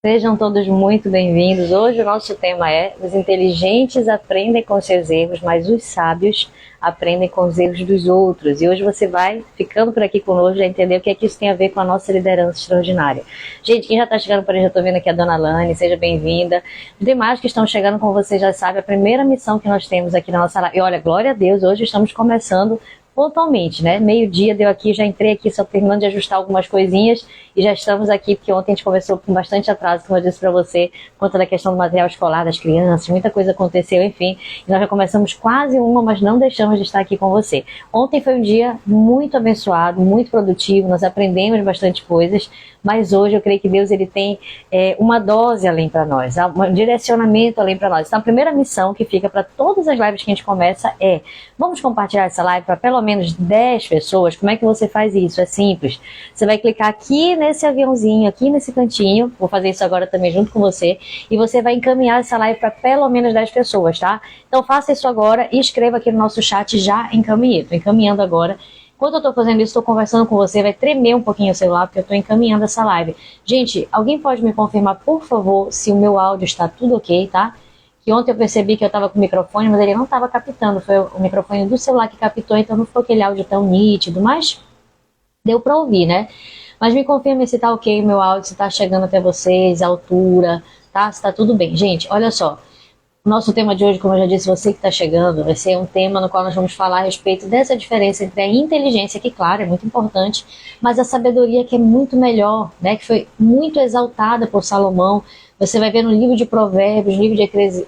Sejam todos muito bem-vindos. Hoje o nosso tema é: os inteligentes aprendem com seus erros, mas os sábios aprendem com os erros dos outros. E hoje você vai ficando por aqui conosco já entender o que é que isso tem a ver com a nossa liderança extraordinária. Gente, quem já está chegando por aí, já estou vendo aqui a Dona Lani, seja bem-vinda. Os demais que estão chegando, como você já sabe, a primeira missão que nós temos aqui na nossa live. E olha, glória a Deus, hoje estamos começando pontualmente, né? Meio-dia deu aqui, já entrei aqui só terminando de ajustar algumas coisinhas e já estamos aqui, porque ontem a gente conversou com bastante atraso, como eu disse para você, quanto da questão do material escolar das crianças, muita coisa aconteceu, enfim, e nós já começamos quase uma, mas não deixamos de estar aqui com você. Ontem foi um dia muito abençoado, muito produtivo, nós aprendemos bastante coisas, mas hoje eu creio que Deus ele tem uma dose além para nós, um direcionamento além para nós. Então a primeira missão que fica para todas as lives que a gente começa é: vamos compartilhar essa live para pelo menos 10 pessoas. Como é que você faz isso? É simples. Você vai clicar aqui nesse aviãozinho, aqui nesse cantinho, vou fazer isso agora também junto com você, e você vai encaminhar essa live para pelo menos 10 pessoas, tá? Então faça isso agora e escreva aqui no nosso chat: já encaminhei. Estou encaminhando agora. Enquanto eu estou fazendo isso, estou conversando com você, vai tremer um pouquinho o celular, porque eu estou encaminhando essa live. Gente, alguém pode me confirmar, por favor, se o meu áudio está tudo ok, tá? Que ontem eu percebi que eu estava com o microfone, mas ele não estava captando, foi o microfone do celular que captou, então não ficou aquele áudio tão nítido, mas deu para ouvir, né? Mas me confirme se está ok o meu áudio, se está chegando até vocês, a altura, tá? Se está tudo bem. Gente, olha só. O nosso tema de hoje, como eu já disse, você que está chegando, vai ser um tema no qual nós vamos falar a respeito dessa diferença entre a inteligência, que claro, é muito importante, mas a sabedoria, que é muito melhor, né, que foi muito exaltada por Salomão. Você vai ver no livro de Provérbios, no livro de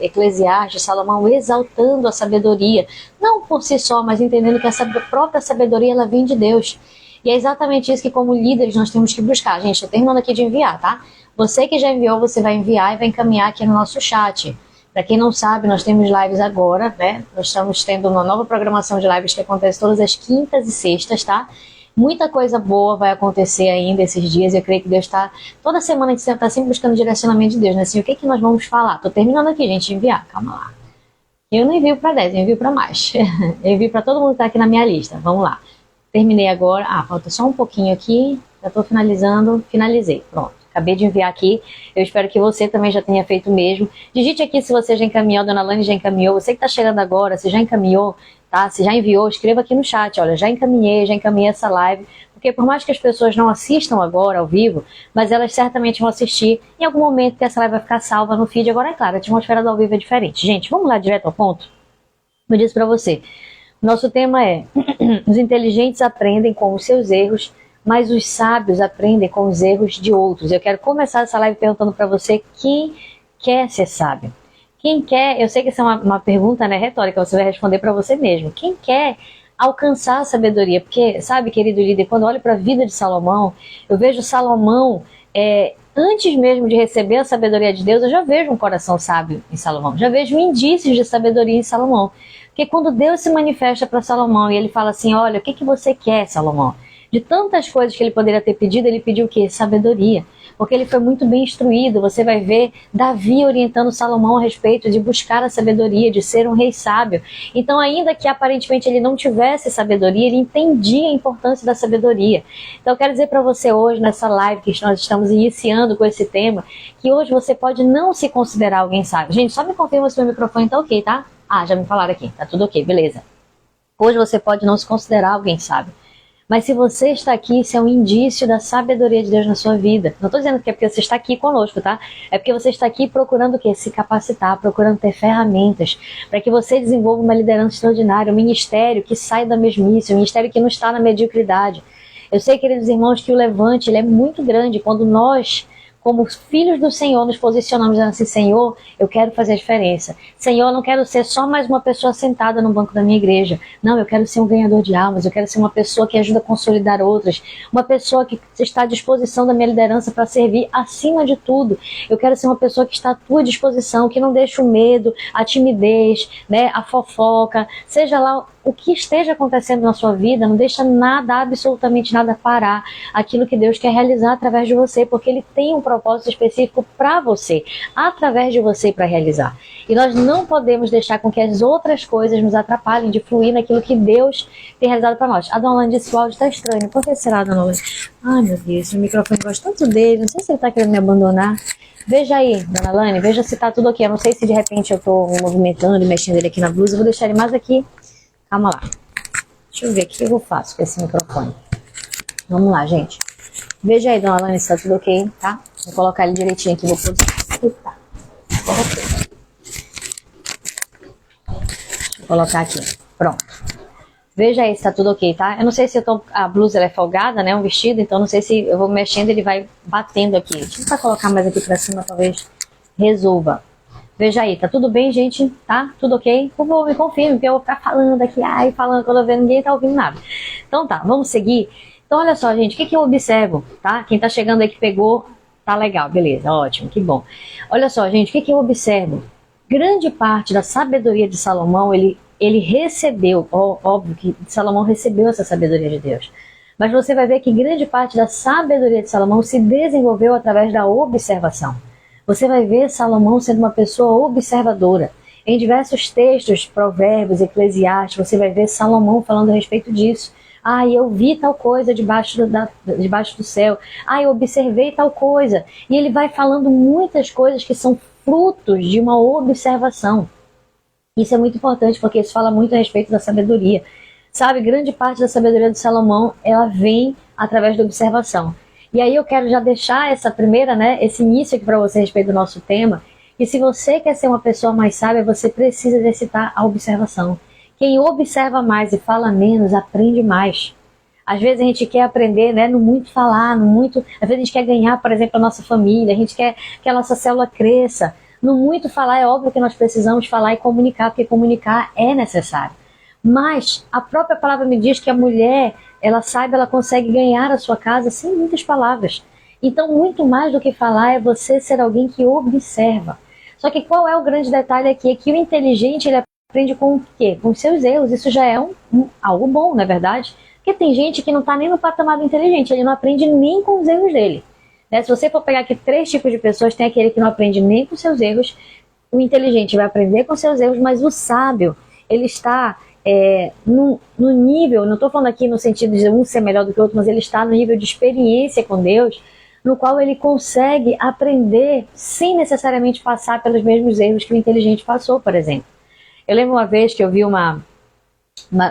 Eclesiastes, Salomão exaltando a sabedoria, não por si só, mas entendendo que essa própria sabedoria ela vem de Deus. E é exatamente isso que, como líderes, nós temos que buscar. Gente, estou terminando aqui de enviar, tá? Você que já enviou, você vai enviar e vai encaminhar aqui no nosso chat. Para quem não sabe, nós temos lives agora, né? Nós estamos tendo uma nova programação de lives que acontece todas as quintas e sextas, tá? Muita coisa boa vai acontecer ainda esses dias. Eu creio que Deus está... Toda semana a gente está sempre buscando direcionamento de Deus, né? Assim, o que que nós vamos falar? Tô terminando aqui, gente, de enviar. Calma lá. Eu não envio para 10, eu envio para mais. Eu envio para todo mundo que está aqui na minha lista. Vamos lá. Terminei agora. Ah, falta só um pouquinho aqui. Já estou finalizando. Finalizei. Pronto. Acabei de enviar aqui, eu espero que você também já tenha feito o mesmo. Digite aqui se você já encaminhou, a Dona Lani já encaminhou, você que está chegando agora, se já encaminhou, tá? Se já enviou, escreva aqui no chat, olha, já encaminhei essa live, porque por mais que as pessoas não assistam agora ao vivo, mas elas certamente vão assistir em algum momento que essa live vai ficar salva no feed. Agora é claro, a atmosfera do ao vivo é diferente. Gente, vamos lá direto ao ponto? Como eu disse para você, nosso tema é: os inteligentes aprendem com os seus erros, mas os sábios aprendem com os erros de outros. Eu quero começar essa live perguntando para você: quem quer ser sábio? Quem quer? Eu sei que essa é uma pergunta, né, retórica, você vai responder para você mesmo. Quem quer alcançar a sabedoria? Porque, sabe, querido líder, quando eu olho para a vida de Salomão, eu vejo Salomão, antes mesmo de receber a sabedoria de Deus, eu já vejo um coração sábio em Salomão, já vejo indícios de sabedoria em Salomão. Porque quando Deus se manifesta para Salomão e ele fala assim: olha, o que que você quer, Salomão? De tantas coisas que ele poderia ter pedido, ele pediu o quê? Sabedoria. Porque ele foi muito bem instruído. Você vai ver Davi orientando Salomão a respeito de buscar a sabedoria, de ser um rei sábio. Então, ainda que aparentemente ele não tivesse sabedoria, ele entendia a importância da sabedoria. Então, eu quero dizer para você hoje, nessa live que nós estamos iniciando com esse tema, que hoje você pode não se considerar alguém sábio. Gente, só me confirma se o meu microfone está ok, tá? Ah, já me falaram aqui. Tá tudo ok, beleza. Hoje você pode não se considerar alguém sábio. Mas se você está aqui, isso é um indício da sabedoria de Deus na sua vida. Não estou dizendo que é porque você está aqui conosco, tá? É porque você está aqui procurando o quê? Se capacitar, procurando ter ferramentas para que você desenvolva uma liderança extraordinária, um ministério que sai da mesmice, um ministério que não está na mediocridade. Eu sei, queridos irmãos, que o levante ele é muito grande quando nós, como filhos do Senhor, nos posicionamos assim: Senhor, eu quero fazer a diferença. Senhor, eu não quero ser só mais uma pessoa sentada no banco da minha igreja. Não, eu quero ser um ganhador de almas, eu quero ser uma pessoa que ajuda a consolidar outras, uma pessoa que está à disposição da minha liderança para servir acima de tudo. Eu quero ser uma pessoa que está à tua disposição, que não deixa o medo, a timidez, né, a fofoca, seja lá o que esteja acontecendo na sua vida, não deixa nada, absolutamente nada parar aquilo que Deus quer realizar através de você, porque Ele tem um propósito específico para você, através de você para realizar. E nós não podemos deixar com que as outras coisas nos atrapalhem de fluir naquilo que Deus tem realizado para nós. A dona Lane disse que o áudio está estranho. Por que será, dona Lane? Ai, meu Deus, o microfone gosta tanto dele, não sei se ele está querendo me abandonar. Veja aí, dona Lane, veja se tá tudo ok. Eu não sei se de repente eu tô movimentando e mexendo ele aqui na blusa. Eu vou deixar ele mais aqui. Calma lá. Deixa eu ver o que eu faço com esse microfone. Vamos lá, gente. Veja aí, dona Lane, se tá tudo ok, tá? Vou colocar ele direitinho aqui. Vou colocar aqui. Pronto. Veja aí se tá tudo ok, tá? Eu não sei se a blusa ela é folgada, né? Um vestido, então não sei se eu vou mexendo ele vai batendo aqui. Deixa eu só colocar mais aqui pra cima, talvez resolva. Veja aí, tá tudo bem, gente? Tá? Tudo ok? Por favor, me confirme, porque eu vou ficar falando aqui, falando, quando eu ver ninguém tá ouvindo nada. Então tá, vamos seguir. Então olha só, gente, o que eu observo, tá? Quem tá chegando aí que pegou, tá legal, beleza, ótimo, que bom. Olha só, gente, o que eu observo? Grande parte da sabedoria de Salomão, ele recebeu, óbvio que Salomão recebeu essa sabedoria de Deus. Mas você vai ver que grande parte da sabedoria de Salomão se desenvolveu através da observação. Você vai ver Salomão sendo uma pessoa observadora. Em diversos textos, provérbios, eclesiastes, você vai ver Salomão falando a respeito disso. Eu vi tal coisa debaixo do céu. Eu observei tal coisa. E ele vai falando muitas coisas que são frutos de uma observação. Isso é muito importante, porque isso fala muito a respeito da sabedoria. Sabe, grande parte da sabedoria de Salomão, ela vem através da observação. E aí eu quero já deixar essa primeira, esse início aqui para você a respeito do nosso tema. E se você quer ser uma pessoa mais sábia, você precisa exercitar a observação. Quem observa mais e fala menos, aprende mais. Às vezes a gente quer aprender, no muito falar, no muito... Às vezes a gente quer ganhar, por exemplo, a nossa família, a gente quer que a nossa célula cresça. No muito falar, é óbvio que nós precisamos falar e comunicar, porque comunicar é necessário. Mas a própria palavra me diz que a mulher, ela consegue ganhar a sua casa sem muitas palavras. Então, muito mais do que falar é você ser alguém que observa. Só que qual é o grande detalhe aqui? É que o inteligente, ele aprende com o quê? Com os seus erros. Isso já é algo bom, não é verdade? Porque tem gente que não está nem no patamar do inteligente, ele não aprende nem com os erros dele. Se você for pegar aqui 3 tipos de pessoas, tem aquele que não aprende nem com seus erros, o inteligente vai aprender com seus erros, mas o sábio, ele está no nível, não estou falando aqui no sentido de um ser melhor do que o outro, mas ele está no nível de experiência com Deus, no qual ele consegue aprender sem necessariamente passar pelos mesmos erros que o inteligente passou, por exemplo. Eu lembro uma vez que eu vi eu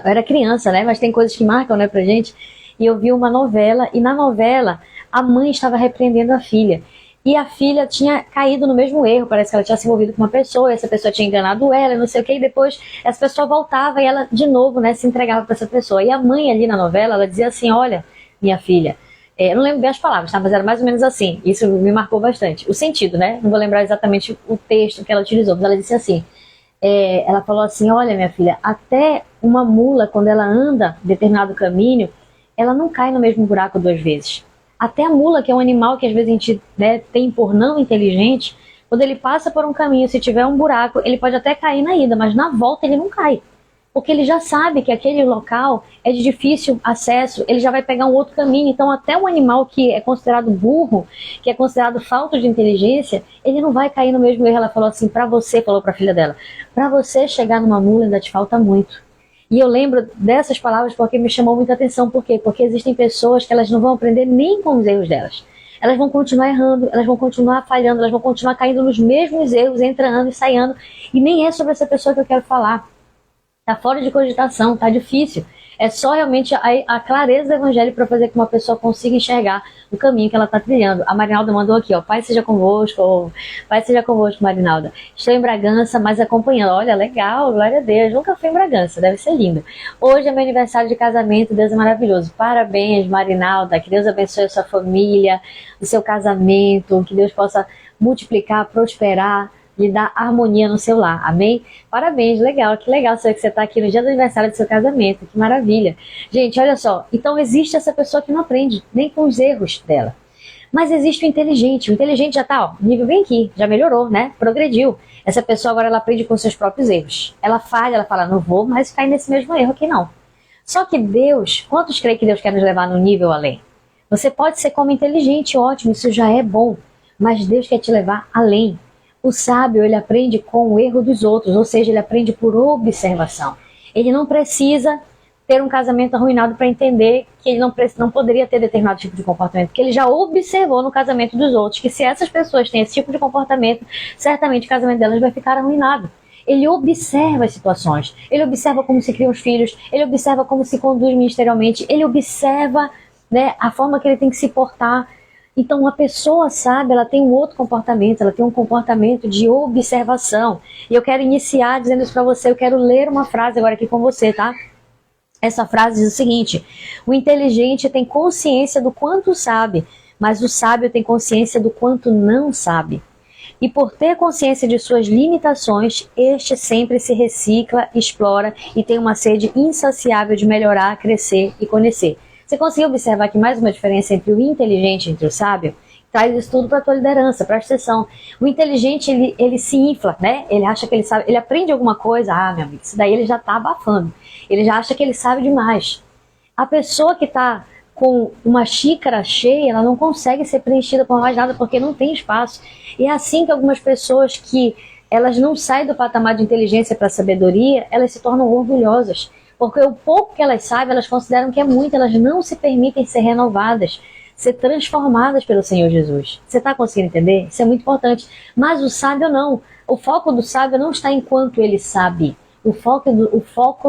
era criança, mas tem coisas que marcam, pra gente, e eu vi uma novela, e na novela a mãe estava repreendendo a filha. E a filha tinha caído no mesmo erro, parece que ela tinha se envolvido com uma pessoa, e essa pessoa tinha enganado ela, não sei o que, e depois essa pessoa voltava e ela de novo, se entregava para essa pessoa. E a mãe ali na novela, ela dizia assim, olha, minha filha, eu não lembro bem as palavras, tá? Mas era mais ou menos assim, isso me marcou bastante. O sentido, não vou lembrar exatamente o texto que ela utilizou, mas ela disse assim, ela falou assim, olha minha filha, até uma mula, quando ela anda determinado caminho, ela não cai no mesmo buraco 2 vezes. Até a mula, que é um animal que às vezes a gente tem por não inteligente, quando ele passa por um caminho, se tiver um buraco, ele pode até cair na ida, mas na volta ele não cai. Porque ele já sabe que aquele local é de difícil acesso, ele já vai pegar um outro caminho. Então até um animal que é considerado burro, que é considerado falta de inteligência, ele não vai cair no mesmo erro. Ela falou assim, falou para a filha dela, para você chegar numa mula ainda te falta muito. E eu lembro dessas palavras porque me chamou muita atenção. Por quê? Porque existem pessoas que elas não vão aprender nem com os erros delas. Elas vão continuar errando, elas vão continuar falhando, elas vão continuar caindo nos mesmos erros, entrando e saindo. E nem é sobre essa pessoa que eu quero falar. Tá fora de cogitação, tá difícil. É só realmente a clareza do evangelho para fazer com que uma pessoa consiga enxergar o caminho que ela está trilhando. A Marinalda mandou aqui, Pai seja convosco, Pai seja convosco, Marinalda. Estou em Bragança, mas acompanhando. Olha, legal, glória a Deus. Nunca fui em Bragança, deve ser lindo. Hoje é meu aniversário de casamento, Deus é maravilhoso. Parabéns, Marinalda, que Deus abençoe a sua família, o seu casamento, que Deus possa multiplicar, prosperar, lhe dar harmonia no seu lar, amém? Parabéns, legal, que legal saber que você está aqui no dia do aniversário do seu casamento, que maravilha. Gente, olha só, então existe essa pessoa que não aprende nem com os erros dela. Mas existe o inteligente. O inteligente já tá, ó, nível bem aqui, já melhorou, né? Progrediu. Essa pessoa agora ela aprende com seus próprios erros. Ela falha, ela fala, não vou mais cair nesse mesmo erro aqui não. Só que Deus, quantos creem que Deus quer nos levar no nível além? Você pode ser como inteligente, ótimo, isso já é bom. Mas Deus quer te levar além. O sábio, ele aprende com o erro dos outros, ou seja, ele aprende por observação. Ele não precisa ter um casamento arruinado para entender que ele não poderia ter determinado tipo de comportamento, porque ele já observou no casamento dos outros que se essas pessoas têm esse tipo de comportamento, certamente o casamento delas vai ficar arruinado. Ele observa as situações, ele observa como se criam os filhos, ele observa como se conduz ministerialmente, ele observa, né, a forma que ele tem que se portar. Então, uma pessoa sábia, ela tem um outro comportamento, ela tem um comportamento de observação. E eu quero iniciar dizendo isso para você, eu quero ler uma frase agora aqui com você, tá? Essa frase diz o seguinte: o inteligente tem consciência do quanto sabe, mas o sábio tem consciência do quanto não sabe. E por ter consciência de suas limitações, este sempre se recicla, explora e tem uma sede insaciável de melhorar, crescer e conhecer. Você conseguiu observar aqui mais uma diferença entre o inteligente e entre o sábio? Traz isso tudo para a tua liderança, presta atenção. O inteligente, ele se infla, né? Ele acha que ele sabe, ele aprende alguma coisa, meu amigo, isso daí ele já está abafando. Ele já acha que ele sabe demais. A pessoa que está com uma xícara cheia, ela não consegue ser preenchida por mais nada, porque não tem espaço. E é assim que algumas pessoas que elas não saem do patamar de inteligência para a sabedoria, elas se tornam orgulhosas. Porque o pouco que elas sabem, elas consideram que é muito, elas não se permitem ser renovadas, ser transformadas pelo Senhor Jesus. Você está conseguindo entender? Isso é muito importante. Mas o sábio não. O foco do sábio não está em quanto ele sabe. O foco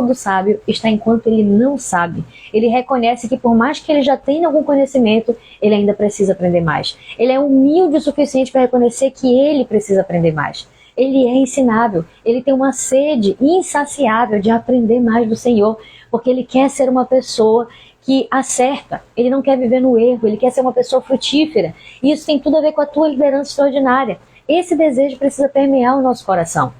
do sábio está em quanto ele não sabe. Ele reconhece que por mais que ele já tenha algum conhecimento, ele ainda precisa aprender mais. Ele é humilde o suficiente para reconhecer que ele precisa aprender mais. Ele é ensinável, ele tem uma sede insaciável de aprender mais do Senhor, porque ele quer ser uma pessoa que acerta, ele não quer viver no erro, ele quer ser uma pessoa frutífera. E isso tem tudo a ver com a tua liderança extraordinária. Esse desejo precisa permear o nosso coração.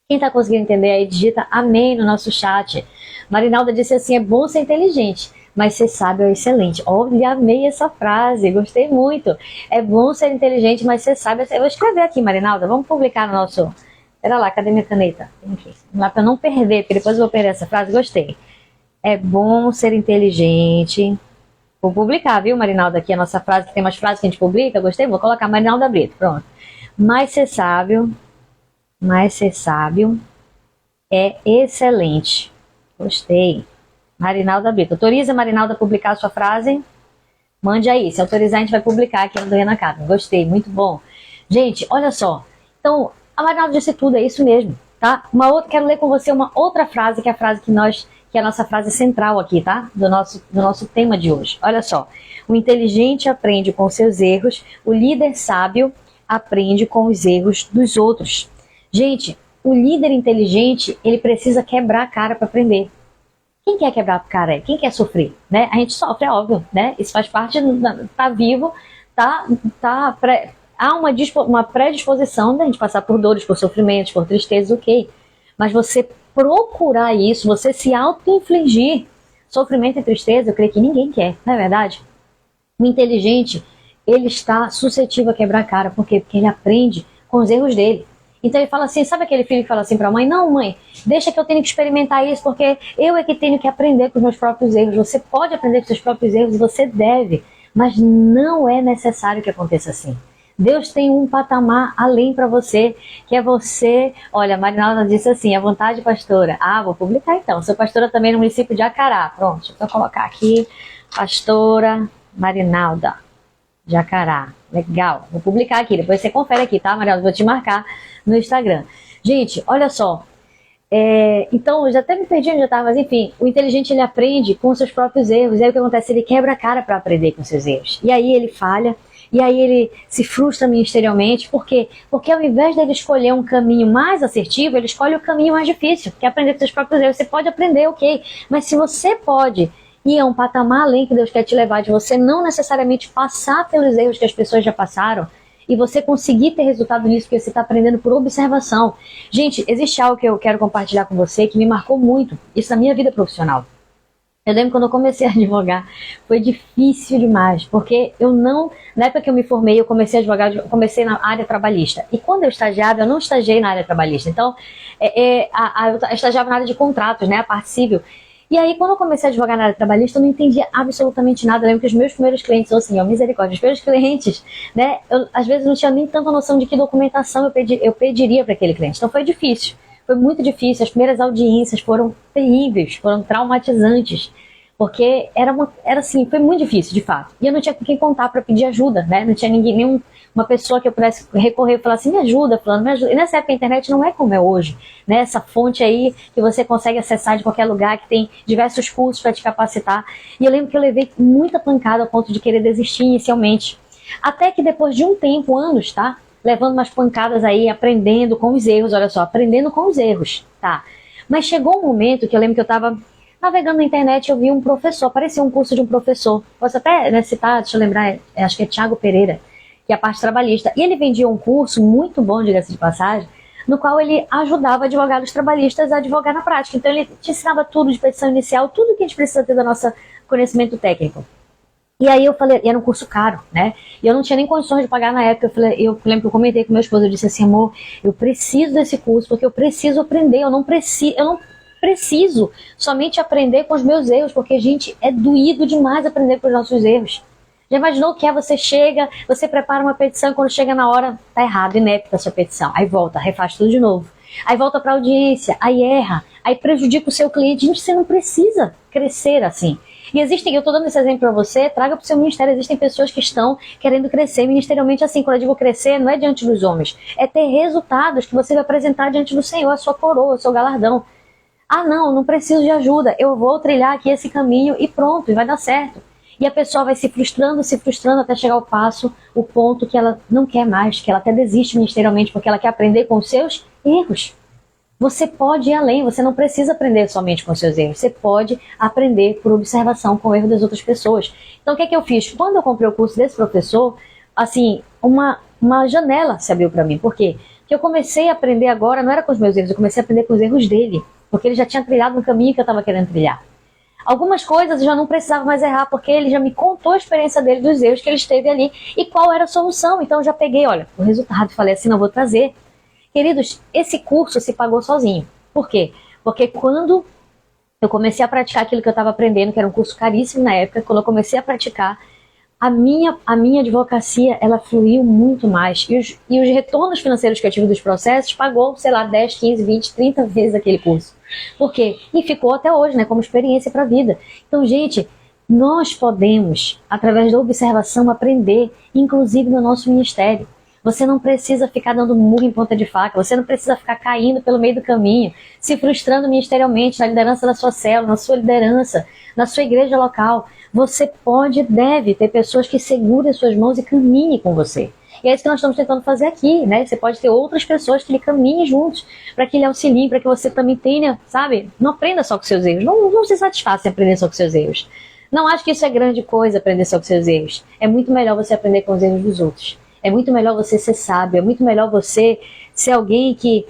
Quem está conseguindo entender aí, digita amém no nosso chat. Marinalda disse assim, é bom ser inteligente, mas ser sábio é excelente. Olha, amei essa frase, gostei muito. É bom ser inteligente, mas ser sábio é excelente. Eu vou escrever aqui, Marinalda, vamos publicar no nosso... Pera lá, cadê minha caneta? Vamos lá para eu não perder, porque depois eu vou perder essa frase, gostei. É bom ser inteligente. Vou publicar, viu, Marinalda, aqui a nossa frase, que tem umas frases que a gente publica, gostei, vou colocar Marinalda Brito, pronto. Mas ser sábio é excelente. Gostei. Marinalda Brito. Autoriza a Marinalda a publicar a sua frase? Mande aí. Se autorizar, a gente vai publicar aqui no do Renan Carmen. Gostei, muito bom. Gente, olha só. Então, a Marinalda disse tudo, é isso mesmo, tá? Quero ler com você uma outra frase, que é a frase que é a nossa frase central aqui, tá? Do nosso tema de hoje. Olha só. O inteligente aprende com seus erros, o líder sábio aprende com os erros dos outros. Gente, o líder inteligente, ele precisa quebrar a cara para aprender. Quem quer quebrar a cara? Quem quer sofrer? Né? A gente sofre, é óbvio, né? Isso faz parte, tá vivo, há uma predisposição da gente passar por dores, por sofrimentos, por tristezas, ok. Mas você procurar isso, você se auto-infligir sofrimento e tristeza, eu creio que ninguém quer, não é verdade? O inteligente, ele está suscetível a quebrar a cara. Por quê? Porque ele aprende com os erros dele. Então ele fala assim, sabe aquele filho que fala assim para a mãe? Não, mãe, deixa que eu tenho que experimentar isso, porque eu é que tenho que aprender com os meus próprios erros. Você pode aprender com os seus próprios erros, você deve, mas não é necessário que aconteça assim. Deus tem um patamar além para você, que é você... Olha, a Marinalda disse assim, à vontade, pastora. Ah, vou publicar então. Sou pastora também no município de Acará. Pronto, deixa eu colocar aqui, pastora Marinalda de Acará. Legal, vou publicar aqui, depois você confere aqui, tá, Marinalda? Vou te marcar no Instagram. Gente, olha só. Então, eu já até me perdi onde eu estava, mas enfim, o inteligente ele aprende com seus próprios erros. E aí o que acontece? Ele quebra a cara para aprender com seus erros. E aí ele falha, e aí ele se frustra ministerialmente. Por quê? Porque ao invés dele escolher um caminho mais assertivo, ele escolhe o caminho mais difícil, que é aprender com seus próprios erros. Você pode aprender, ok, mas se você pode ir a um patamar além que Deus quer te levar, de você não necessariamente passar pelos erros que as pessoas já passaram, e você conseguir ter resultado nisso, porque você está aprendendo por observação. Gente, existe algo que eu quero compartilhar com você que me marcou muito, isso na minha vida profissional. Eu lembro quando eu comecei a advogar, foi difícil demais, porque eu não, na época que eu me formei, eu comecei a advogar, eu comecei na área trabalhista. E quando eu estagiava, eu não estagiei na área trabalhista. Então, eu estagiava na área de contratos, né, a parte civil. E aí, quando eu comecei a advogar na área trabalhista, eu não entendia absolutamente nada. Eu lembro que os meus primeiros clientes, ou assim, ó, misericórdia, os primeiros clientes, né, eu, às vezes não tinha nem tanta noção de que documentação eu pediria para aquele cliente. Então, foi difícil. Foi muito difícil, as primeiras audiências foram terríveis, foram traumatizantes, porque era assim, foi muito difícil, de fato. E eu não tinha com quem contar para pedir ajuda, né? Não tinha ninguém, nenhuma pessoa que eu pudesse recorrer e falar assim, me ajuda, falando, me ajuda. E nessa época a internet não é como é hoje, né? Essa fonte aí que você consegue acessar de qualquer lugar, que tem diversos cursos para te capacitar. E eu lembro que eu levei muita pancada ao ponto de querer desistir inicialmente. Até que depois de um tempo, anos, tá? Levando umas pancadas aí, aprendendo com os erros, olha só, aprendendo com os erros, tá? Mas chegou um momento que eu lembro que eu estava navegando na internet, eu vi um professor, apareceu um curso de um professor, posso até, né, citar, deixa eu lembrar, acho que é Thiago Pereira, que é a parte trabalhista, e ele vendia um curso muito bom, diga-se de passagem, no qual ele ajudava advogados trabalhistas a advogar na prática. Então ele te ensinava tudo de petição inicial, tudo que a gente precisa ter do nosso conhecimento técnico. E aí eu falei, e era um curso caro, né? E eu não tinha nem condições de pagar na época. Eu lembro que eu comentei com meu esposo, eu disse assim, amor, eu preciso desse curso, porque eu preciso aprender, eu não preciso somente aprender com os meus erros, porque, gente, é doído demais aprender com os nossos erros. Já imaginou o que é? Você chega, você prepara uma petição, e quando chega na hora, tá errado, inepta a sua petição. Aí volta, refaz tudo de novo. Aí volta para a audiência, aí erra, aí prejudica o seu cliente. Gente, você não precisa crescer assim. E existem, eu estou dando esse exemplo para você, traga para o seu ministério, existem pessoas que estão querendo crescer ministerialmente assim. Quando eu digo crescer, não é diante dos homens, é ter resultados que você vai apresentar diante do Senhor, a sua coroa, o seu galardão. Ah, não preciso de ajuda, eu vou trilhar aqui esse caminho e pronto, e vai dar certo. E a pessoa vai se frustrando até chegar o ponto que ela não quer mais, que ela até desiste ministerialmente, porque ela quer aprender com os seus erros. Você pode ir além, você não precisa aprender somente com os seus erros, você pode aprender por observação com o erro das outras pessoas. Então o que é que eu fiz? Quando eu comprei o curso desse professor, assim, uma janela se abriu para mim. Por quê? Porque eu comecei a aprender agora, não era com os meus erros, eu comecei a aprender com os erros dele, porque ele já tinha trilhado no caminho que eu estava querendo trilhar. Algumas coisas eu já não precisava mais errar, porque ele já me contou a experiência dele, dos erros que ele esteve ali, e qual era a solução. Então eu já peguei, olha, o resultado, falei assim, não vou trazer. Queridos, esse curso se pagou sozinho. Por quê? Porque quando eu comecei a praticar aquilo que eu estava aprendendo, que era um curso caríssimo na época, quando eu comecei a praticar, a minha advocacia, ela fluiu muito mais. E os retornos financeiros que eu tive dos processos pagou, sei lá, 10, 15, 20, 30 vezes aquele curso. Por quê? E ficou até hoje, né, como experiência para a vida. Então, gente, nós podemos, através da observação, aprender, inclusive no nosso ministério. Você não precisa ficar dando murro em ponta de faca, você não precisa ficar caindo pelo meio do caminho, se frustrando ministerialmente na liderança da sua célula, na sua liderança, na sua igreja local. Você pode e deve ter pessoas que segurem as suas mãos e caminhem com você. E é isso que nós estamos tentando fazer aqui, né? Você pode ter outras pessoas que lhe caminhem juntos, para que lhe auxiliem, para que você também tenha, sabe? Não aprenda só com seus erros, não se satisfaça em aprender só com seus erros. Não acho que isso é grande coisa, aprender só com seus erros. É muito melhor você aprender com os erros dos outros. É muito melhor você ser sábio, é muito melhor você ser alguém que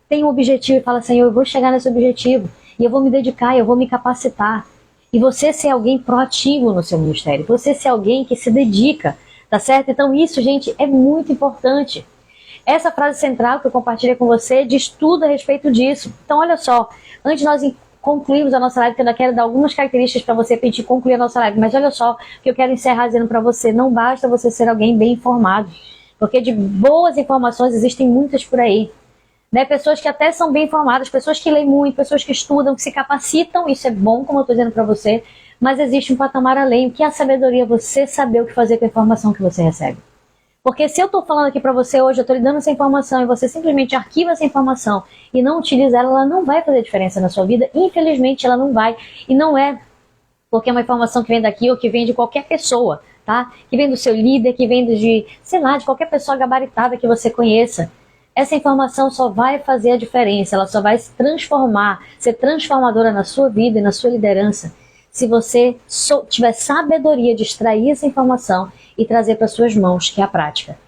tem um objetivo e fala, Senhor, eu vou chegar nesse objetivo, e eu vou me dedicar, eu vou me capacitar. E você ser alguém proativo no seu ministério, você ser alguém que se dedica, tá certo? Então isso, gente, é muito importante. Essa frase central que eu compartilhei com você diz tudo a respeito disso. Então olha só, antes de nós concluirmos a nossa live, que eu ainda quero dar algumas características para você, para a gente concluir a nossa live, mas olha só, que eu quero encerrar dizendo para você, não basta você ser alguém bem informado, porque de boas informações existem muitas por aí, né? Pessoas que até são bem informadas, pessoas que leem muito, pessoas que estudam, que se capacitam, isso é bom, como eu estou dizendo para você, mas existe um patamar além, o que é a sabedoria? Você saber o que fazer com a informação que você recebe. Porque se eu estou falando aqui para você hoje, eu estou lhe dando essa informação e você simplesmente arquiva essa informação e não utiliza ela, ela não vai fazer diferença na sua vida. Infelizmente, ela não vai. E não é porque é uma informação que vem daqui ou que vem de qualquer pessoa, tá? Que vem do seu líder, que vem de, sei lá, de qualquer pessoa gabaritada que você conheça. Essa informação só vai fazer a diferença, ela só vai se transformar, ser transformadora na sua vida e na sua liderança, se você tiver sabedoria de extrair essa informação e trazer para suas mãos, que é a prática.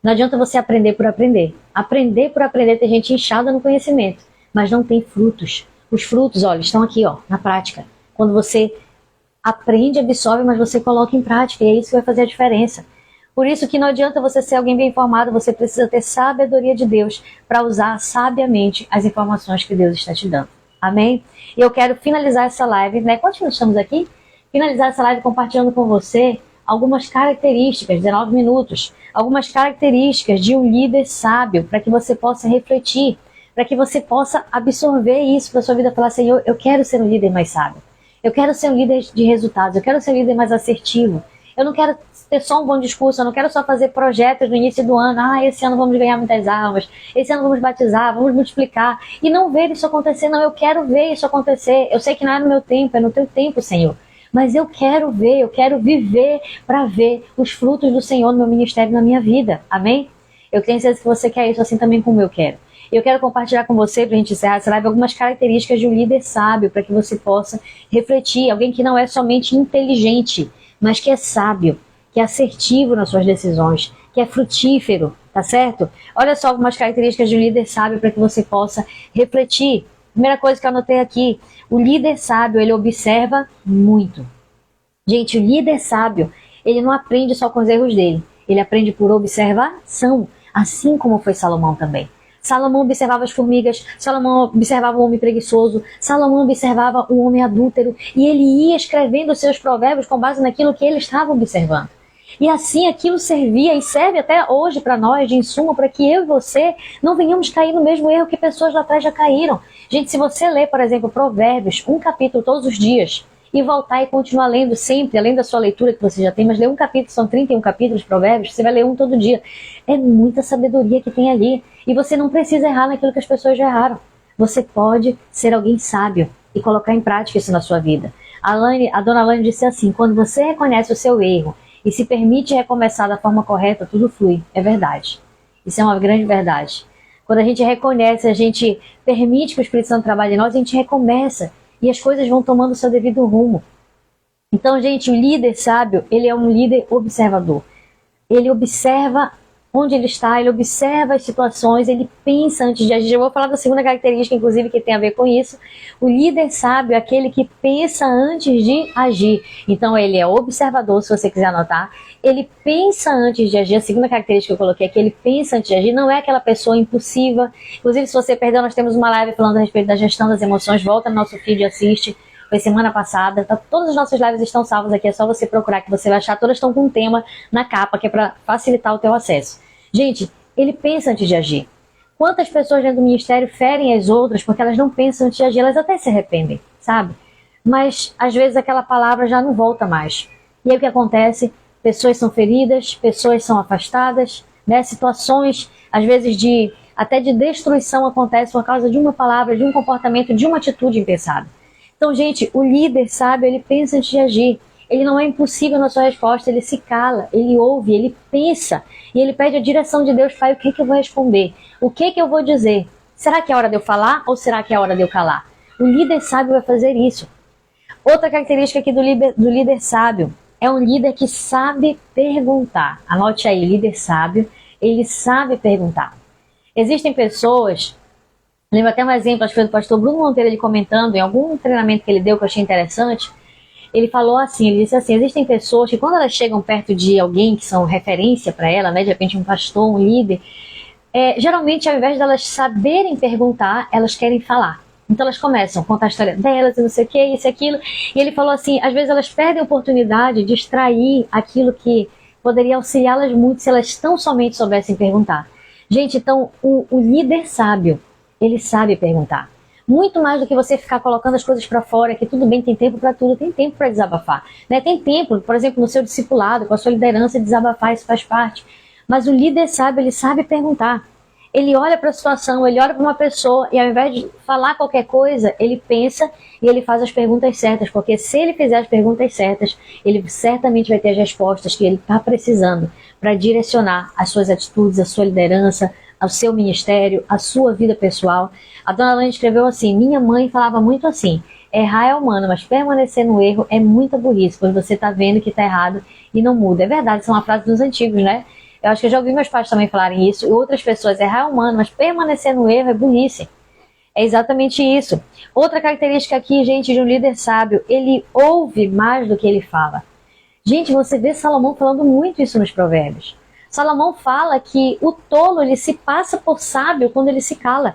Não adianta você aprender por aprender. Aprender por aprender, tem gente inchada no conhecimento, mas não tem frutos. Os frutos, olha, estão aqui, ó, na prática. Quando você Aprende, absorve, mas você coloca em prática, e é isso que vai fazer a diferença. Por isso que não adianta você ser alguém bem informado, você precisa ter sabedoria de Deus para usar sabiamente as informações que Deus está te dando. Amém? E eu quero finalizar essa live, né? Quantos minutos estamos aqui? Finalizar essa live compartilhando com você algumas características, 19 minutos, algumas características de um líder sábio, para que você possa refletir, para que você possa absorver isso para a sua vida e falar, Senhor, eu quero ser um líder mais sábio. Eu quero ser um líder de resultados, eu quero ser um líder mais assertivo. Eu não quero ter só um bom discurso, eu não quero só fazer projetos no início do ano. Esse ano vamos ganhar muitas almas, esse ano vamos batizar, vamos multiplicar. E não ver isso acontecer, não, eu quero ver isso acontecer. Eu sei que não é no meu tempo, é no teu tempo, Senhor. Mas eu quero ver, eu quero viver para ver os frutos do Senhor no meu ministério e na minha vida. Amém? Eu tenho certeza que você quer isso assim também como eu quero. Eu quero compartilhar com você, para a gente encerrar essa live, algumas características de um líder sábio, para que você possa refletir. Alguém que não é somente inteligente, mas que é sábio, que é assertivo nas suas decisões, que é frutífero, tá certo? Olha só algumas características de um líder sábio para que você possa refletir. Primeira coisa que eu anotei aqui, o líder sábio, ele observa muito. Gente, o líder sábio, ele não aprende só com os erros dele, ele aprende por observação, assim como foi Salomão também. Salomão observava as formigas, Salomão observava o homem preguiçoso, Salomão observava o homem adúltero, e ele ia escrevendo os seus provérbios com base naquilo que ele estava observando. E assim aquilo servia e serve até hoje para nós de insumo para que eu e você não venhamos cair no mesmo erro que pessoas lá atrás já caíram. Gente, se você ler, por exemplo, Provérbios, um capítulo todos os dias, e voltar e continuar lendo sempre, além da sua leitura que você já tem, mas ler um capítulo, são 31 capítulos de Provérbios, você vai ler um todo dia. É muita sabedoria que tem ali. E você não precisa errar naquilo que as pessoas já erraram. Você pode ser alguém sábio e colocar em prática isso na sua vida. A dona Alane disse assim, quando você reconhece o seu erro e se permite recomeçar da forma correta, tudo flui. É verdade. Isso é uma grande verdade. Quando a gente reconhece, a gente permite que o Espírito Santo trabalhe em nós, a gente recomeça. E as coisas vão tomando o seu devido rumo. Então, gente, o líder sábio, ele é um líder observador. Ele observa onde ele está, ele observa as situações, ele pensa antes de agir. Eu vou falar da segunda característica, inclusive, que tem a ver com isso. O líder sábio é aquele que pensa antes de agir. Então, ele é observador, se você quiser anotar. Ele pensa antes de agir. A segunda característica que eu coloquei aqui, ele pensa antes de agir. Não é aquela pessoa impulsiva. Inclusive, se você perdeu, nós temos uma live falando a respeito da gestão das emoções. Volta no nosso feed e assiste. Foi semana passada. Todas as nossas lives estão salvas aqui. É só você procurar que você vai achar. Todas estão com um tema na capa, que é para facilitar o teu acesso. Gente, ele pensa antes de agir. Quantas pessoas dentro do ministério ferem as outras porque elas não pensam antes de agir? Elas até se arrependem, sabe? Mas, às vezes, aquela palavra já não volta mais. E aí o que acontece? Pessoas são feridas, pessoas são afastadas, né? Situações, às vezes, até de destruição acontecem por causa de uma palavra, de um comportamento, de uma atitude impensada. Então, gente, o líder sábio, ele pensa antes de agir. Ele não é impossível na sua resposta, ele se cala, ele ouve, ele pensa. E ele pede a direção de Deus, Pai, o que eu vou responder? O que eu vou dizer? Será que é hora de eu falar ou será que é hora de eu calar? O líder sábio vai fazer isso. Outra característica aqui do líder sábio é um líder que sabe perguntar. Anote aí, líder sábio, ele sabe perguntar. Existem pessoas, lembro até um exemplo, acho que foi do pastor Bruno Monteiro, ele comentando em algum treinamento que ele deu que eu achei interessante. Ele falou assim, ele disse assim, existem pessoas que quando elas chegam perto de alguém que são referência para ela, né, de repente um pastor, um líder, geralmente ao invés de elas saberem perguntar, elas querem falar. Então elas começam a contar a história delas e não sei o que, isso e aquilo. E ele falou assim, às vezes elas perdem a oportunidade de extrair aquilo que poderia auxiliá-las muito se elas tão somente soubessem perguntar. Gente, então o líder sábio, ele sabe perguntar. Muito mais do que você ficar colocando as coisas para fora, que tudo bem, tem tempo para tudo, tem tempo para desabafar. Né? Tem tempo, por exemplo, no seu discipulado, com a sua liderança, desabafar, isso faz parte. Mas o líder sábio, ele sabe perguntar. Ele olha para a situação, ele olha para uma pessoa e ao invés de falar qualquer coisa, ele pensa e ele faz as perguntas certas, porque se ele fizer as perguntas certas, ele certamente vai ter as respostas que ele está precisando para direcionar as suas atitudes, a sua liderança, ao seu ministério, a sua vida pessoal. A dona Alane escreveu assim, minha mãe falava muito assim, errar é humano, mas permanecer no erro é muita burrice, pois você está vendo que está errado e não muda. É verdade, isso é uma frase dos antigos, né? Eu acho que eu já ouvi meus pais também falarem isso, e outras pessoas, errar é humano, mas permanecer no erro é burrice. É exatamente isso. Outra característica aqui, gente, de um líder sábio, ele ouve mais do que ele fala. Gente, você vê Salomão falando muito isso nos Provérbios. Salomão fala que o tolo ele se passa por sábio quando ele se cala.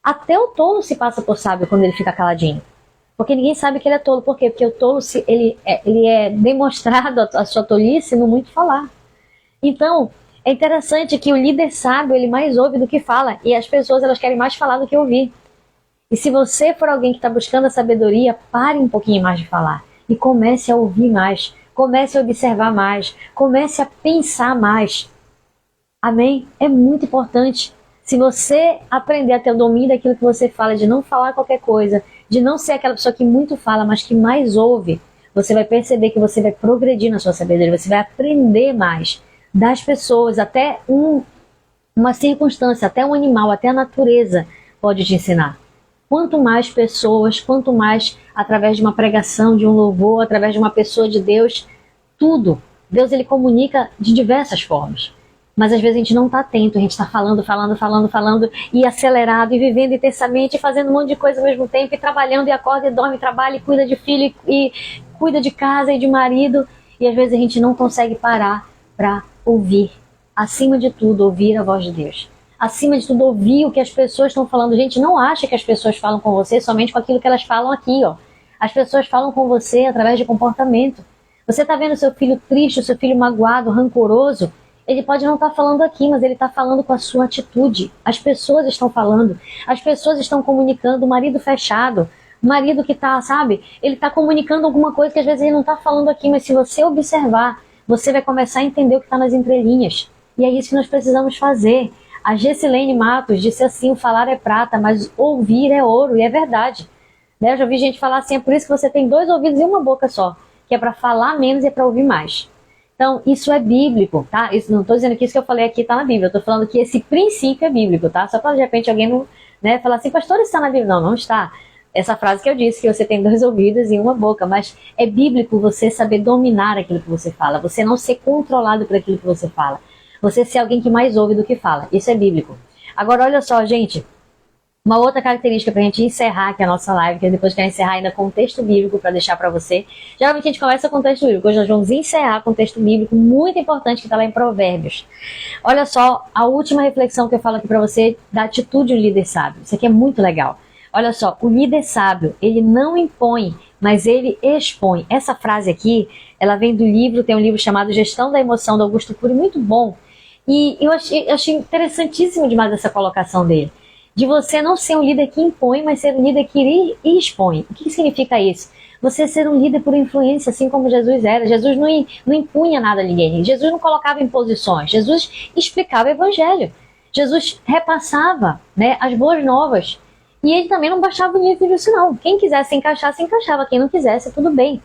Até o tolo se passa por sábio quando ele fica caladinho. Porque ninguém sabe que ele é tolo. Por quê? Porque o tolo ele é demonstrado a sua tolice no muito falar. Então, é interessante que o líder sábio ele mais ouve do que fala. E as pessoas elas querem mais falar do que ouvir. E se você for alguém que está buscando a sabedoria, pare um pouquinho mais de falar. E comece a ouvir mais. Comece a observar mais. Comece a pensar mais. Amém? É muito importante. Se você aprender a ter o domínio daquilo que você fala, de não falar qualquer coisa, de não ser aquela pessoa que muito fala, mas que mais ouve, você vai perceber que você vai progredir na sua sabedoria, você vai aprender mais das pessoas, até uma circunstância, até um animal, até a natureza pode te ensinar. Quanto mais pessoas, quanto mais através de uma pregação, de um louvor, através de uma pessoa de Deus, tudo. Deus ele comunica de diversas formas. Mas às vezes a gente não está atento, a gente está falando e acelerado e vivendo intensamente, fazendo um monte de coisa ao mesmo tempo, e trabalhando e acorda e dorme, trabalha e cuida de filho e cuida de casa e de marido, e às vezes a gente não consegue parar para ouvir. Acima de tudo, ouvir a voz de Deus. Acima de tudo, ouvir o que as pessoas estão falando. Gente, não acha que as pessoas falam com você somente com aquilo que elas falam aqui, ó. As pessoas falam com você através de comportamento. Você está vendo seu filho triste, seu filho magoado, rancoroso? Ele pode não estar falando aqui, mas ele está falando com a sua atitude. As pessoas estão falando, as pessoas estão comunicando, o marido fechado, o marido que está, sabe? Ele está comunicando alguma coisa que às vezes ele não está falando aqui, mas se você observar, você vai começar a entender o que está nas entrelinhas. E é isso que nós precisamos fazer. A Gessilene Matos disse assim, o falar é prata, mas ouvir é ouro, e é verdade. Né? Eu já vi gente falar assim, é por isso que você tem 2 ouvidos e uma boca só, que é para falar menos e é para ouvir mais. Então, isso é bíblico, tá? Isso, não estou dizendo que isso que eu falei aqui está na Bíblia. Eu estou falando que esse princípio é bíblico, tá? Só para de repente alguém não, né, falar assim, pastor, isso está na Bíblia. Não, não está. Essa frase que eu disse, que você tem 2 ouvidos e uma boca. Mas é bíblico você saber dominar aquilo que você fala. Você não ser controlado por aquilo que você fala. Você ser alguém que mais ouve do que fala. Isso é bíblico. Agora, olha só, gente. Uma outra característica para a gente encerrar aqui a nossa live, que depois quero encerrar ainda com o texto bíblico para deixar para você. Geralmente a gente começa com o texto bíblico, hoje nós vamos encerrar com o texto bíblico muito importante que está lá em Provérbios. Olha só, a última reflexão que eu falo aqui para você da atitude de um líder sábio. Isso aqui é muito legal. Olha só, o líder sábio, ele não impõe, mas ele expõe. Essa frase aqui, ela vem do livro, tem um livro chamado Gestão da Emoção, do Augusto Cury, muito bom. E eu achei interessantíssimo demais essa colocação dele. De você não ser um líder que impõe, mas ser um líder que expõe. O que significa isso? Você ser um líder por influência, assim como Jesus era. Jesus não impunha nada a ninguém. Jesus não colocava imposições. Jesus explicava o evangelho. Jesus repassava, né, as boas novas. E ele também não baixava o nível disso, não. Quem quisesse se encaixar, se encaixava. Quem não quisesse, tudo bem.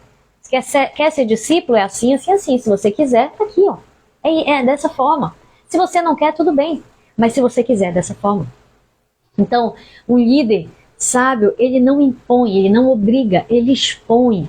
Quer ser discípulo? É assim, assim, assim. Se você quiser, tá aqui, ó. É dessa forma. Se você não quer, tudo bem. Mas se você quiser, dessa forma. Então, um líder sábio, ele não impõe, ele não obriga, ele expõe.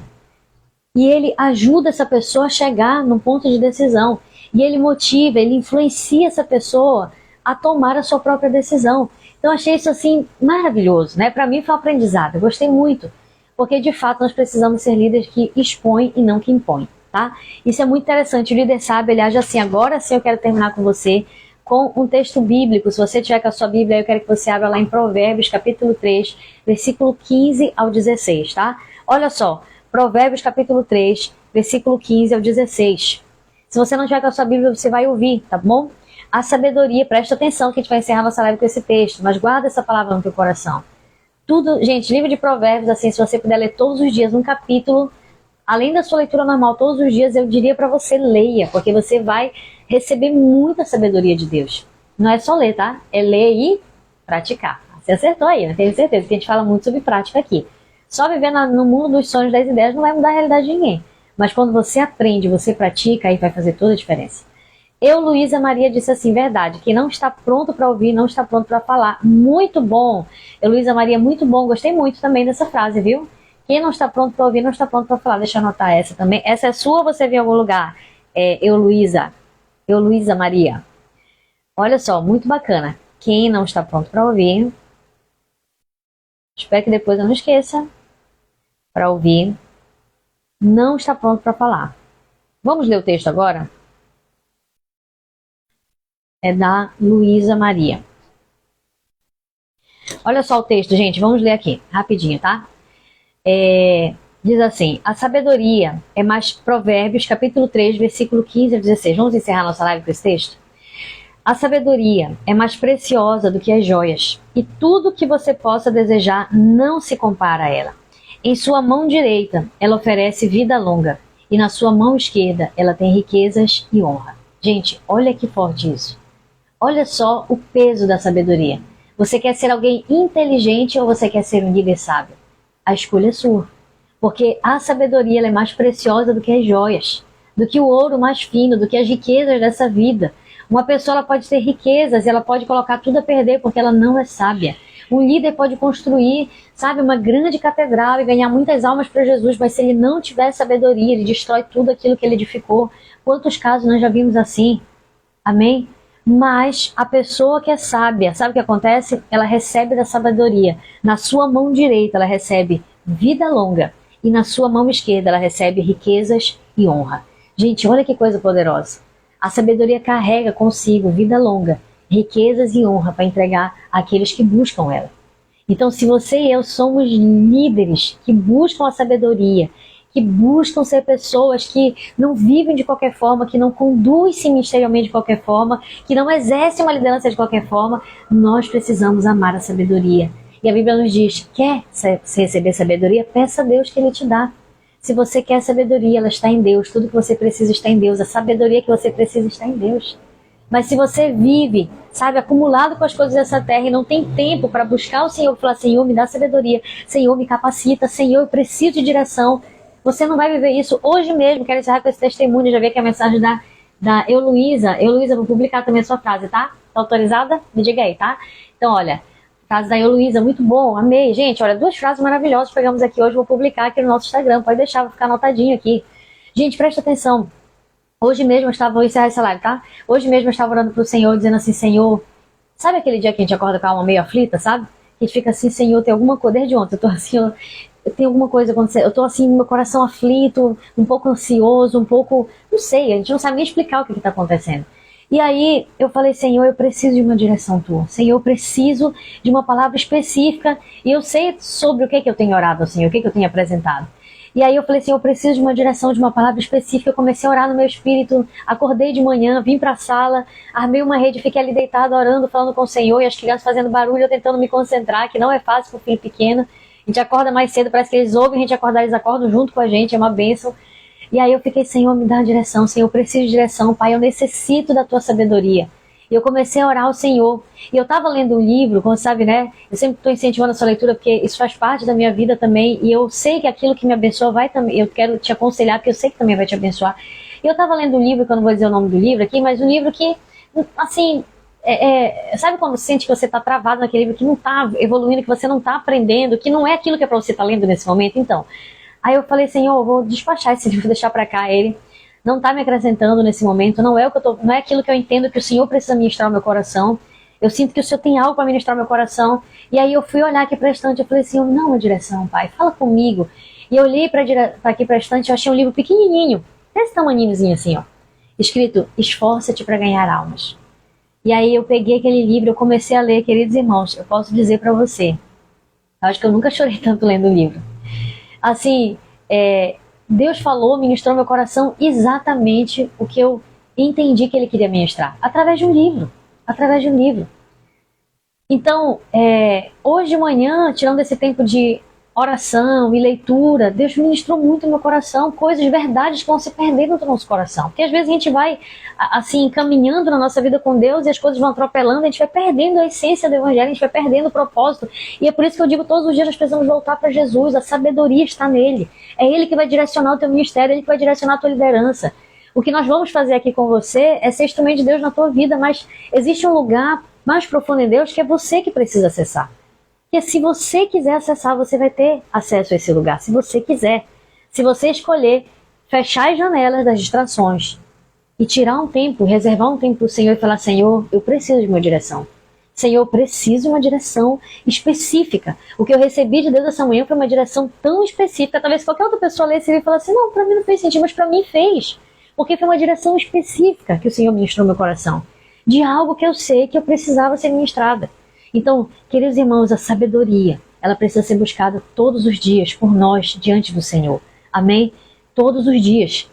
E ele ajuda essa pessoa a chegar num ponto de decisão. E ele motiva, ele influencia essa pessoa a tomar a sua própria decisão. Então, achei isso assim maravilhoso, né? Para mim foi um aprendizado, eu gostei muito. Porque, de fato, nós precisamos ser líderes que expõem e não que impõem, tá? Isso é muito interessante. O líder sábio, ele age assim. Agora sim eu quero terminar com você com um texto bíblico. Se você tiver com a sua Bíblia, eu quero que você abra lá em Provérbios, capítulo 3, versículo 15 ao 16, tá? Olha só, Provérbios, capítulo 3, versículo 15 ao 16. Se você não tiver com a sua Bíblia, você vai ouvir, tá bom? A sabedoria, presta atenção que a gente vai encerrar nossa live com esse texto, mas guarda essa palavra no teu coração. Tudo, gente, livro de Provérbios, assim, se você puder ler todos os dias um capítulo, além da sua leitura normal todos os dias, eu diria para você, leia, porque você vai receber muita sabedoria de Deus. Não é só ler, tá? É ler e praticar. Você acertou aí, né? Tenho certeza que a gente fala muito sobre prática aqui. Só viver no mundo dos sonhos, das ideias, não vai mudar a realidade de ninguém. Mas quando você aprende, você pratica, aí vai fazer toda a diferença. Luísa Maria, disse assim, verdade, quem não está pronto para ouvir, não está pronto para falar. Muito bom. Luísa Maria, muito bom. Gostei muito também dessa frase, viu? Quem não está pronto para ouvir, não está pronto para falar. Deixa eu anotar essa também. Essa é sua ou você viu em algum lugar? Luísa Maria. Olha só, muito bacana. Quem não está pronto para ouvir, Espero que depois eu não esqueça para ouvir. Não está pronto para falar. Vamos ler o texto agora? É da Luísa Maria. Olha só o texto, gente. Vamos ler aqui, rapidinho, tá? Diz assim: a sabedoria é mais... Provérbios, capítulo 3, versículo 15 a 16. Vamos encerrar nossa live com esse texto? A sabedoria é mais preciosa do que as joias, e tudo que você possa desejar não se compara a ela. Em sua mão direita, ela oferece vida longa, e na sua mão esquerda, ela tem riquezas e honra. Gente, olha que forte isso. Olha só o peso da sabedoria. Você quer ser alguém inteligente ou você quer ser um líder sábio? A escolha é sua. Porque a sabedoria ela é mais preciosa do que as joias, do que o ouro mais fino, do que as riquezas dessa vida. Uma pessoa ela pode ter riquezas e ela pode colocar tudo a perder porque ela não é sábia. Um líder pode construir, sabe, uma grande catedral e ganhar muitas almas para Jesus, mas se ele não tiver sabedoria, ele destrói tudo aquilo que ele edificou. Quantos casos nós já vimos assim? Amém? Mas a pessoa que é sábia, sabe o que acontece? Ela recebe da sabedoria. Na sua mão direita ela recebe vida longa e na sua mão esquerda ela recebe riquezas e honra. Gente, olha que coisa poderosa. A sabedoria carrega consigo vida longa, riquezas e honra para entregar àqueles que buscam ela. Então, se você e eu somos líderes que buscam a sabedoria, que buscam ser pessoas que não vivem de qualquer forma, que não conduzem ministerialmente de qualquer forma, que não exercem uma liderança de qualquer forma, nós precisamos amar a sabedoria. E a Bíblia nos diz, quer receber sabedoria? Peça a Deus que Ele te dá. Se você quer sabedoria, ela está em Deus. Tudo que você precisa está em Deus. A sabedoria que você precisa está em Deus. Mas se você vive, sabe, acumulado com as coisas dessa terra e não tem tempo para buscar o Senhor e falar, Senhor, me dá sabedoria, Senhor, me capacita, Senhor, eu preciso de direção, você não vai viver isso hoje mesmo. Quero encerrar com esse testemunho, já vi aqui a mensagem da Heloísa. Heloísa, vou publicar também a sua frase, tá? Tá autorizada? Me diga aí, tá? Então, olha, frase da Heloísa, muito bom, amei. Gente, olha, 2 frases maravilhosas que pegamos aqui hoje, vou publicar aqui no nosso Instagram, pode deixar, vou ficar anotadinho aqui. Gente, presta atenção. Hoje mesmo eu estava, vou encerrar essa live, tá? Hoje mesmo eu estava orando pro Senhor, dizendo assim, Senhor, sabe aquele dia que a gente acorda com a alma meio aflita, sabe? Que a gente fica assim, Senhor, tem alguma coisa, desde ontem eu tô assim, eu tenho alguma coisa acontecendo, eu tô assim, meu coração aflito, um pouco ansioso, um pouco, não sei, a gente não sabe nem explicar o que tá acontecendo. E aí eu falei, Senhor, eu preciso de uma direção tua. Senhor, eu preciso de uma palavra específica. E eu sei sobre o que eu tenho orado ao Senhor, o que eu tenho apresentado. E aí eu falei, Senhor, eu preciso de uma direção, de uma palavra específica. Eu comecei a orar no meu espírito, acordei de manhã, vim para a sala, armei uma rede, fiquei ali deitada orando, falando com o Senhor, e as crianças fazendo barulho, eu tentando me concentrar, que não é fácil para o filho pequeno. A gente acorda mais cedo, parece que eles ouvem a gente acordar, eles acordam junto com a gente, é uma bênção. E aí eu fiquei, Senhor, me dá direção, Senhor, eu preciso de direção, Pai, eu necessito da tua sabedoria. E eu comecei a orar ao Senhor. E eu estava lendo um livro, como sabe, né? Eu sempre estou incentivando a sua leitura, porque isso faz parte da minha vida também. E eu sei que aquilo que me abençoa vai também, eu quero te aconselhar, porque eu sei que também vai te abençoar. E eu estava lendo um livro, que eu não vou dizer o nome do livro aqui, mas um livro que, assim, sabe quando você sente que você está travado naquele livro, que não está evoluindo, que você não está aprendendo, que não é aquilo que é para você estar lendo nesse momento? Então, aí eu falei, Senhor, eu vou despachar esse livro, deixar para cá ele. Não está me acrescentando nesse momento, não é aquilo que eu entendo que o Senhor precisa ministrar no meu coração. Eu sinto que o Senhor tem algo para ministrar no meu coração. E aí eu fui olhar aqui para a estante, eu falei, Senhor, me dá uma direção, Pai, fala comigo. E eu olhei para aqui para a estante, eu achei um livro pequenininho, desse tamanhozinho assim, ó, escrito, esforça-te para ganhar almas. E aí eu peguei aquele livro, eu comecei a ler, queridos irmãos, eu posso dizer para você, eu acho que eu nunca chorei tanto lendo o livro. Assim, Deus falou, ministrou no meu coração exatamente o que eu entendi que Ele queria ministrar. Através de um livro. Através de um livro. Então, hoje de manhã, tirando esse tempo de oração e leitura, Deus ministrou muito no meu coração, coisas, verdades que vão se perdendo do nosso coração. Porque às vezes a gente vai, assim, caminhando na nossa vida com Deus e as coisas vão atropelando, a gente vai perdendo a essência do Evangelho, a gente vai perdendo o propósito. E é por isso que eu digo, todos os dias nós precisamos voltar para Jesus, a sabedoria está nele. É Ele que vai direcionar o teu ministério, Ele que vai direcionar a tua liderança. O que nós vamos fazer aqui com você é ser instrumento de Deus na tua vida, mas existe um lugar mais profundo em Deus que é você que precisa acessar. Porque se você quiser acessar, você vai ter acesso a esse lugar, se você quiser. Se você escolher fechar as janelas das distrações e tirar um tempo, reservar um tempo para o Senhor e falar, Senhor, eu preciso de uma direção. Senhor, eu preciso de uma direção específica. O que eu recebi de Deus essa manhã foi uma direção tão específica. Talvez qualquer outra pessoa lesse e falasse assim, não, para mim não fez sentido, mas para mim fez. Porque foi uma direção específica que o Senhor ministrou no meu coração. De algo que eu sei que eu precisava ser ministrada. Então, queridos irmãos, a sabedoria, ela precisa ser buscada todos os dias por nós diante do Senhor. Amém? Todos os dias.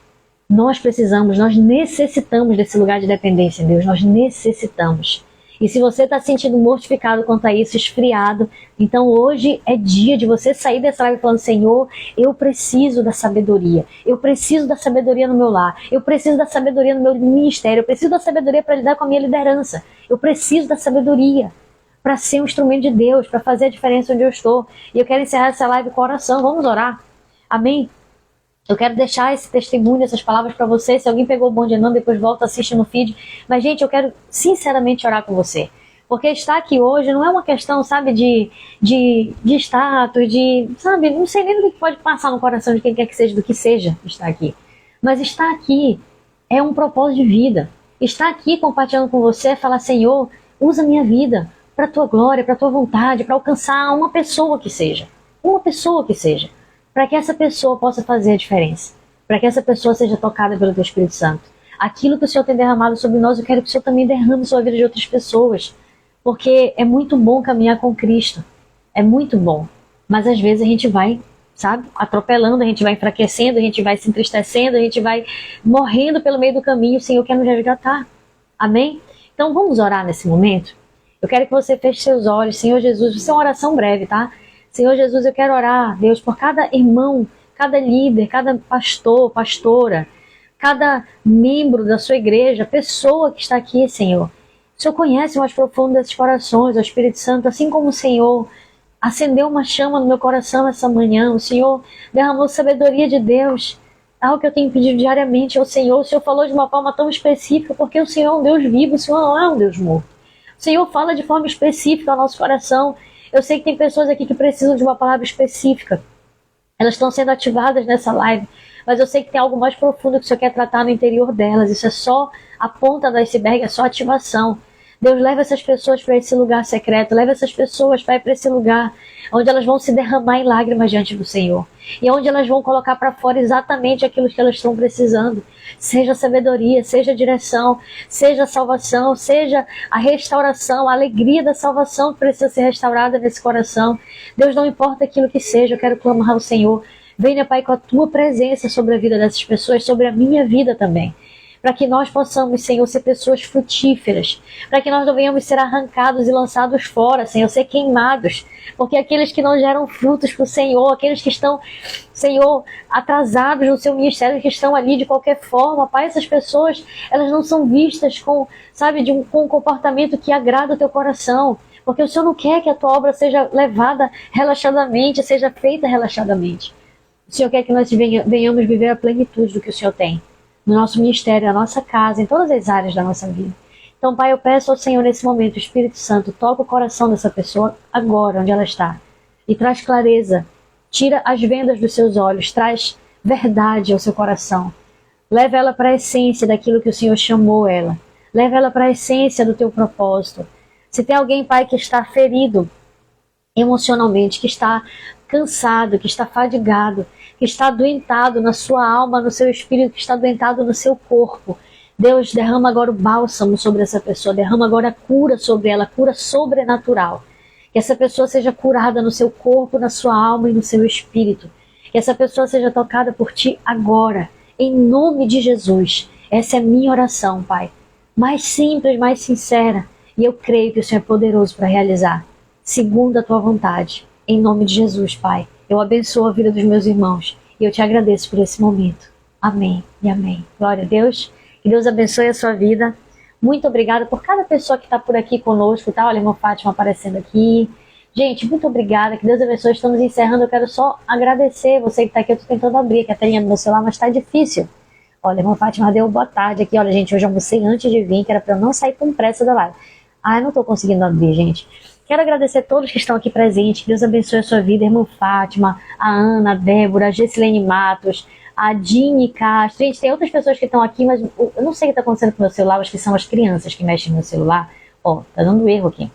Nós precisamos, nós necessitamos desse lugar de dependência em Deus. Nós necessitamos. E se você está se sentindo mortificado quanto a isso, esfriado, então hoje é dia de você sair dessa live falando, Senhor, eu preciso da sabedoria. Eu preciso da sabedoria no meu lar. Eu preciso da sabedoria no meu ministério. Eu preciso da sabedoria para lidar com a minha liderança. Eu preciso da sabedoria para ser um instrumento de Deus, para fazer a diferença onde eu estou. E eu quero encerrar essa live com oração. Vamos orar. Amém? Eu quero deixar esse testemunho, essas palavras para você. Se alguém pegou o bonde não, depois volta, assiste no feed. Mas, gente, eu quero sinceramente orar com você. Porque estar aqui hoje não é uma questão, sabe, de status, sabe, não sei nem do que pode passar no coração de quem quer que seja, do que seja estar aqui. Mas estar aqui é um propósito de vida. Estar aqui compartilhando com você é falar, Senhor, usa minha vida para a tua glória, para a tua vontade, para alcançar uma pessoa que seja. Uma pessoa que seja. Para que essa pessoa possa fazer a diferença. Para que essa pessoa seja tocada pelo Teu Espírito Santo. Aquilo que o Senhor tem derramado sobre nós, eu quero que o Senhor também derrame sobre a vida de outras pessoas. Porque é muito bom caminhar com Cristo. É muito bom. Mas às vezes a gente vai, sabe, atropelando, a gente vai enfraquecendo, a gente vai se entristecendo, a gente vai morrendo pelo meio do caminho. O Senhor quer nos resgatar. Amém? Então vamos orar nesse momento? Eu quero que você feche seus olhos. Senhor Jesus, isso é uma oração breve, tá? Senhor Jesus, eu quero orar, Deus, por cada irmão, cada líder, cada pastor, pastora, cada membro da sua igreja, pessoa que está aqui, Senhor. O Senhor conhece o mais profundo desses corações, o Espírito Santo, assim como o Senhor acendeu uma chama no meu coração essa manhã, o Senhor derramou sabedoria de Deus, algo que eu tenho pedido diariamente ao Senhor. O Senhor falou de uma forma tão específica, porque o Senhor é um Deus vivo, o Senhor não é um Deus morto. O Senhor fala de forma específica ao nosso coração. Eu sei que tem pessoas aqui que precisam de uma palavra específica. Elas estão sendo ativadas nessa live. Mas eu sei que tem algo mais profundo que o Senhor quer tratar no interior delas. Isso é só a ponta do iceberg, é só ativação. Deus, leva essas pessoas para esse lugar secreto. Leva essas pessoas, Pai, para esse lugar onde elas vão se derramar em lágrimas diante do Senhor. E onde elas vão colocar para fora exatamente aquilo que elas estão precisando. Seja sabedoria, seja direção, seja salvação, seja a restauração, a alegria da salvação que precisa ser restaurada nesse coração. Deus, não importa aquilo que seja, eu quero clamar ao Senhor. Venha, Pai, com a Tua presença sobre a vida dessas pessoas, sobre a minha vida também. Para que nós possamos, Senhor, ser pessoas frutíferas. Para que nós não venhamos ser arrancados e lançados fora, Senhor, ser queimados. Porque aqueles que não geram frutos para o Senhor, aqueles que estão, Senhor, atrasados no seu ministério, que estão ali de qualquer forma, Pai, essas pessoas, elas não são vistas com, sabe, com um comportamento que agrada o Teu coração. Porque o Senhor não quer que a Tua obra seja levada relaxadamente, seja feita relaxadamente. O Senhor quer que nós venhamos viver a plenitude do que o Senhor tem. No nosso ministério, na nossa casa, em todas as áreas da nossa vida. Então, Pai, eu peço ao Senhor nesse momento, Espírito Santo, toca o coração dessa pessoa agora, onde ela está. E traz clareza, tira as vendas dos seus olhos, traz verdade ao seu coração. Leva ela para a essência daquilo que o Senhor chamou ela. Leva ela para a essência do teu propósito. Se tem alguém, Pai, que está ferido emocionalmente, que está cansado, que está fadigado, que está adoentado na sua alma, no seu espírito, que está adoentado no seu corpo. Deus, derrama agora o bálsamo sobre essa pessoa, derrama agora a cura sobre ela, cura sobrenatural. Que essa pessoa seja curada no seu corpo, na sua alma e no seu espírito. Que essa pessoa seja tocada por Ti agora, em nome de Jesus. Essa é a minha oração, Pai. Mais simples, mais sincera. E eu creio que o Senhor é poderoso para realizar, segundo a Tua vontade. Em nome de Jesus, Pai. Eu abençoo a vida dos meus irmãos e eu Te agradeço por esse momento. Amém e amém. Glória a Deus. Que Deus abençoe a sua vida. Muito obrigada por cada pessoa que está por aqui conosco, tá? Olha a irmã Fátima aparecendo aqui. Gente, muito obrigada. Que Deus abençoe. Estamos encerrando. Eu quero só agradecer você que está aqui. Eu estou tentando abrir aqui a telinha do meu celular, mas está difícil. Olha, a irmã Fátima deu boa tarde aqui. Olha, gente, hoje eu almocei antes de vir, que era para eu não sair com pressa da live. Ah, eu não estou conseguindo abrir, gente. Quero agradecer a todos que estão aqui presentes. Que Deus abençoe a sua vida, irmã Fátima, a Ana, a Débora, a Gessilene Matos, a Dini Castro. Gente, tem outras pessoas que estão aqui, mas eu não sei o que está acontecendo com o meu celular. Acho que são as crianças que mexem no meu celular. Ó, tá dando erro aqui.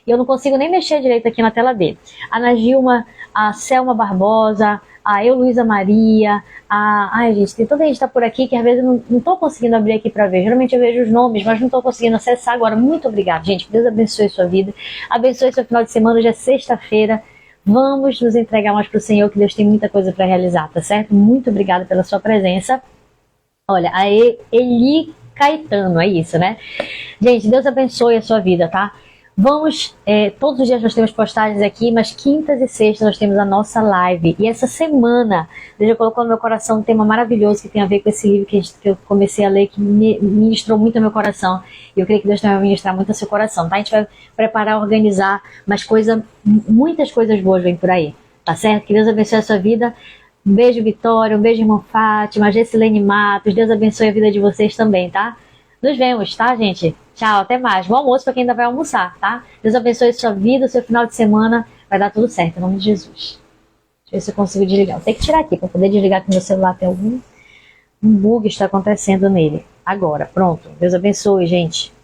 e eu não consigo nem mexer direito aqui na tela dele. A Ana Gilma, a Selma Barbosa, a Luísa Maria, ai gente, tem tanta gente que tá por aqui que às vezes eu não tô conseguindo abrir aqui para ver. Geralmente eu vejo os nomes, mas não tô conseguindo acessar agora. Muito obrigada, gente. Deus abençoe a sua vida, abençoe seu final de semana. Hoje é sexta-feira. Vamos nos entregar mais pro Senhor, que Deus tem muita coisa para realizar, tá certo? Muito obrigada pela sua presença. Olha, a Eli Caetano, é isso, né? Gente, Deus abençoe a sua vida, tá? Vamos, todos os dias nós temos postagens aqui, mas quintas e sextas nós temos a nossa live. E essa semana, Deus colocou no meu coração um tema maravilhoso que tem a ver com esse livro que eu comecei a ler, que me ministrou muito ao meu coração. E eu creio que Deus também vai ministrar muito ao seu coração, tá? A gente vai preparar, organizar, mas muitas coisas boas vêm por aí, tá certo? Que Deus abençoe a sua vida. Um beijo, Vitória, um beijo, irmã Fátima, Gessilene Matos. Deus abençoe a vida de vocês também, tá? Nos vemos, tá, gente? Tchau, até mais. Bom almoço para quem ainda vai almoçar, tá? Deus abençoe a sua vida, o seu final de semana. Vai dar tudo certo, em nome de Jesus. Deixa eu ver se eu consigo desligar. Vou ter que tirar aqui para poder desligar, que meu celular tem algum bug está acontecendo nele. Agora, pronto. Deus abençoe, gente.